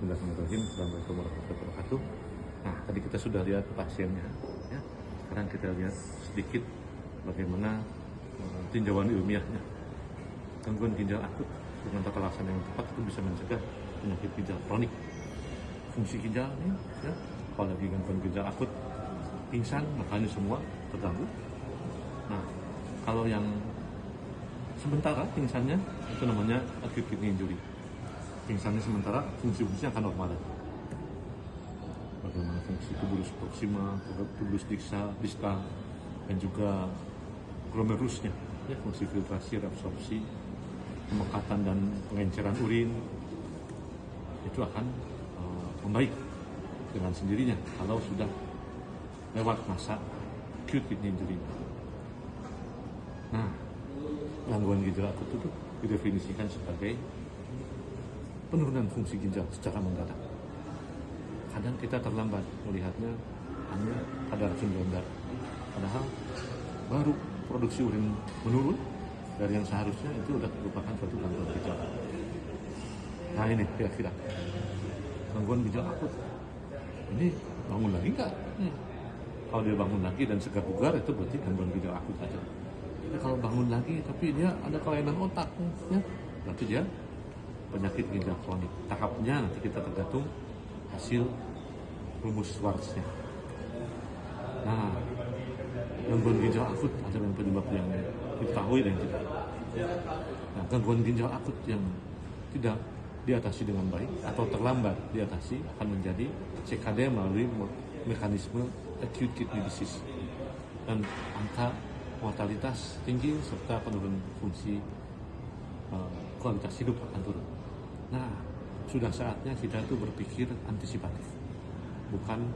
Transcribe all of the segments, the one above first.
Bismillahirrahmanirrahim. Assalamualaikum warahmatullahi wabarakatuh. Nah, tadi kita sudah lihat pasiennya, ya. Sekarang kita lihat sedikit bagaimana tinjauan ilmiahnya. Gangguan ginjal akut dengan tata laksana yang tepat itu bisa mencegah penyakit ginjal kronik. Fungsi ginjal ini, ya, kalau lagi gangguan ginjal akut, pingsan, makanya semua terganggu. Nah, kalau yang sementara pingsannya itu namanya acute kidney injury. Pingsannya sementara, fungsi-fungsinya akan normal. Bagaimana fungsi tubulus proxima, tubulus distal, dan juga glomerusnya, ya, fungsi filtrasi, reabsorpsi, pemekatan dan pengenceran urin itu akan membaik dengan sendirinya kalau sudah lewat masa acute kidney injury. Nah, gangguan ginjal akut itu didefinisikan sebagai penurunan fungsi ginjal secara mendadak. Kadang kita terlambat melihatnya hanya pada racun dalam darah. Padahal baru produksi urin menurun dari yang seharusnya itu sudah merupakan suatu gangguan ginjal. Nah, ini kira-kira gangguan ginjal akut. Ini bangun lagi nggak? Kalau dia bangun lagi dan segar bugar itu berarti gangguan ginjal akut aja. Jadi kalau bangun lagi tapi dia ada kelainan otak, ya, berarti dia penyakit ginjal kronik. Tahapnya nanti kita tergantung hasil rumus Schwarz-nya. Nah, gangguan ginjal akut ada yang penyebab yang diketahui dan yang tidak. Nah, gangguan ginjal akut yang tidak diatasi dengan baik atau terlambat diatasi akan menjadi CKD melalui mekanisme acute kidney disease dan angka mortalitas tinggi serta penurunan fungsi kualitas hidup akan turun. Nah, sudah saatnya kita itu berpikir antisipatif, bukan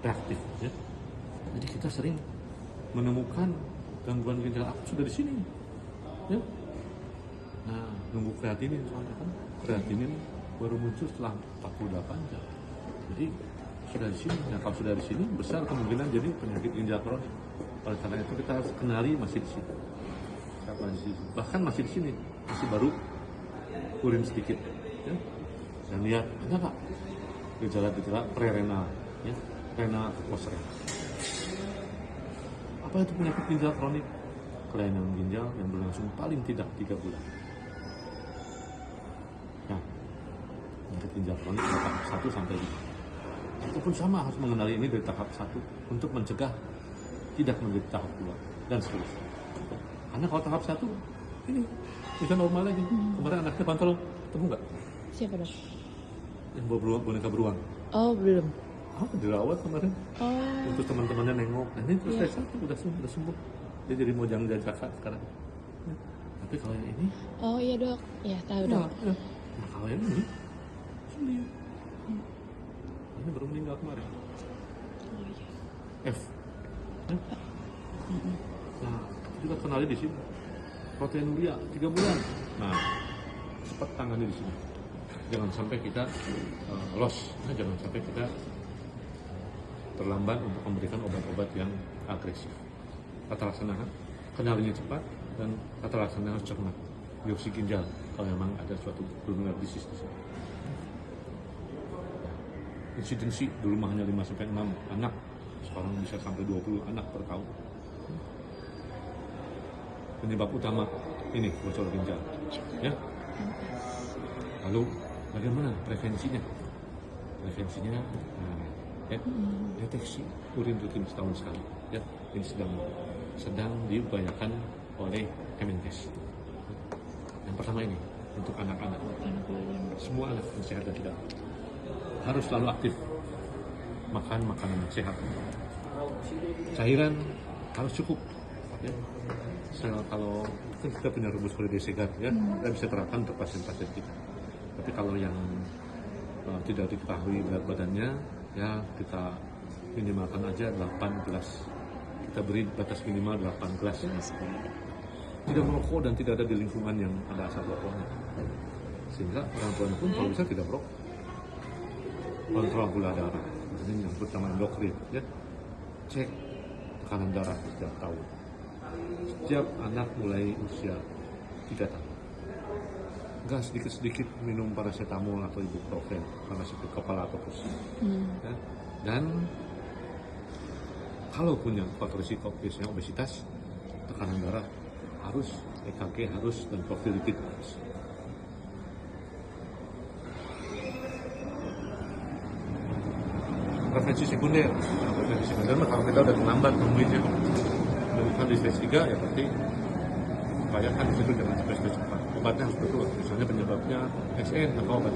reaktif, ya. Jadi kita sering menemukan gangguan ginjal akut sudah di sini, ya. Nah, nunggu kreatinin soalnya kan kreatinin baru muncul setelah 48 jam. Jadi sudah di sini. Nah, kalau sudah di sini besar kemungkinan jadi penyakit ginjal kronik. Oleh karena itu kita harus kenali masih di sini. Bahkan masih di sini, masih baru urin sedikit, ya. Dan lihat ada nggak gejala-gejala prerenal, ya, renal postrenal. Apa itu penyakit ginjal kronik? Kelainan ginjal yang berlangsung paling tidak 3 bulan. Nah, penyakit ginjal kronik dari tahap 1 sampai 5. Itu pun sama, harus mengenali ini dari tahap 1 untuk mencegah tidak menjadi tahap 2 dan seterusnya. Karena kalau tahap 1 ini bisa normal lagi. Kemarin anaknya kontrol, ketemu nggak? Siapa dong? Yang bawa boneka beruang. Oh, belum. Dirawat kemarin. Oh. Untuk teman-temannya nengok. Nah, ini selesai satu, udah sembuh. Dia jadi mojang jaka sekarang. Ya. Tapi kalau yang ini, Oh iya dok, ya tahu dok. ya. Nah, kalau yang ini, sulit. Ini baru meninggal kemarin. Oh iya. F. Ya. Nah, juga kenali di sini. Proteinuria 3 bulan. Nah, cepat tangani di sini. Jangan sampai kita loss. Nah, jangan sampai kita terlambat untuk memberikan obat-obat yang agresif. Tata laksana kenalinya cepat dan tata laksana harus cermat. Biopsi ginjal kalau memang ada suatu pulmonary disease di sini. Insidensi dulu mah hanya 5-6 anak, sekarang bisa sampai 20 anak per tahun. Penyebab utama ini bocor ginjal, ya. Lalu bagaimana prevensinya? Prevensinya, ya, deteksi urin rutin setahun sekali, ya. Ini sedang diupayakan oleh Kemenkes. Yang pertama ini untuk anak-anak, semua anak yang sehat dan tidak harus selalu aktif makan makanan yang sehat. Cairan harus cukup, ya. Kalau kan kita punya rumus Holiday Segar, ya, kita bisa terapkan untuk pasien-pasien kita. Tapi kalau yang tidak diketahui berat badannya, ya kita minimalkan aja 8 gelas. Kita beri batas minimal 8 gelas. Tidak merokok dan tidak ada di lingkungan yang ada asap rokoknya. Sehingga orang tuanya pun kalau bisa tidak merokok. Kontrol gula darah, ini yang pertama endokrin, ya. Cek tekanan darah setiap tahun. Setiap anak mulai usia 3 tahun. Enggak, sedikit-sedikit minum paracetamol atau ibuprofen karena sakit kepala atau pusing. Ya. Dan kalau punya faktor risiko biasanya obesitas, tekanan darah harus, EKG harus, dan profil lipid harus. Prevensi sekunder, kalau kita udah terlambat nemuinnya, menemukan di stage 3 ya berarti upayakan di situ jangan sampai stage 4. Obatnya harus betul, misalnya penyebabnya SN, maka obat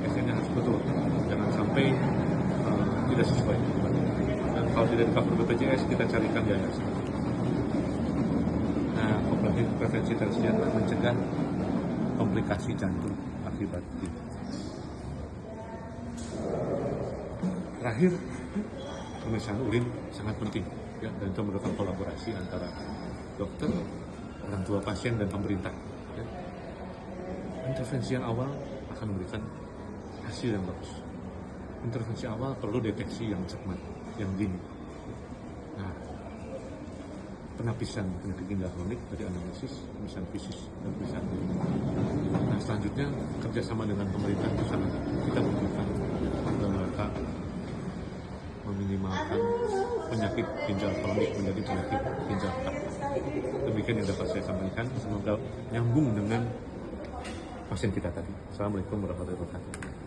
SN-nya harus betul, jangan sampai tidak sesuai. Dan kalau tidak di cover BPJS, kita carikan yayasan. Nah, prevensi tersier mencegah komplikasi jantung akibat itu. Terakhir, pemeriksaan urin sangat penting, ya, dan itu merupakan kolaborasi antara dokter, orang tua pasien, dan pemerintah. Ya. Intervensi yang awal akan memberikan hasil yang bagus. Intervensi awal perlu deteksi yang cermat, yang dini. Nah, penapisan penyakit ginjal kronik dari anamnesis, pemeriksaan fisik, dan pemeriksaan urin. Nah, selanjutnya kerjasama dengan pemerintah itu sangat kita butuhkan dalam rangka meminimalkan penyakit ginjal kronik menjadi penyakit ginjal akut. Demikian yang dapat saya sampaikan. Semoga nyambung dengan pasien kita tadi. Assalamualaikum warahmatullahi wabarakatuh.